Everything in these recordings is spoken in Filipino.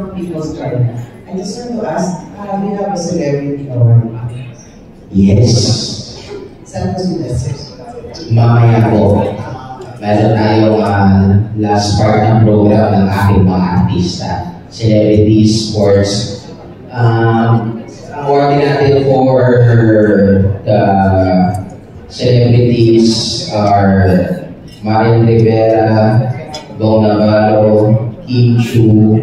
from People's Choice. I just want to ask, we have a celebrity award. Yes. Saan po sila, sir? Mamaya po, meron tayong last part ng program ng aking mga artista. Celebrities, sports. Award natin for the celebrities are Marian Rivera, Bong Navarro, Kim Chu,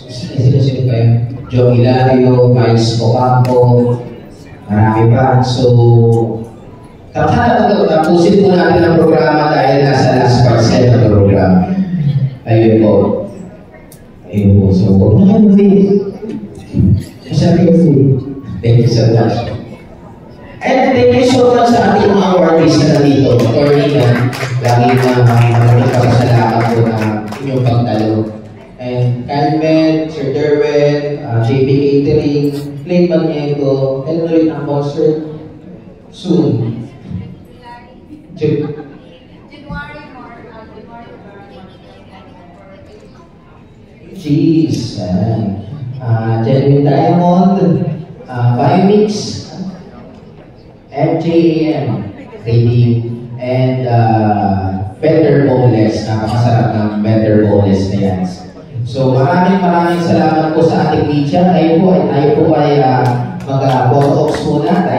sino pa yun? Joe Hilario, Miles Ocampo, marami pa. So, tapusin po natin ang programa dahil nasa last part sa ng program. Ayun po. Ayun po. So, huwag na kayo masabi ko po. Thank you so much. And thank you so much sa ating mga awardees na nandito. Attorney na lagi na maraming kapasalamat po na inyong pagtalo. And Carmen, Sir Derwin, JP Catering, Clay Maniego, and ulit ang concert soon. Jeez, Genuine Diamond, Biomix, MJAM, Radio, and Better Boneless, napakasarap ng Better Boneless na yan. So maraming salamat po sa ating media. Tayo po ay mag-photo-ops muna.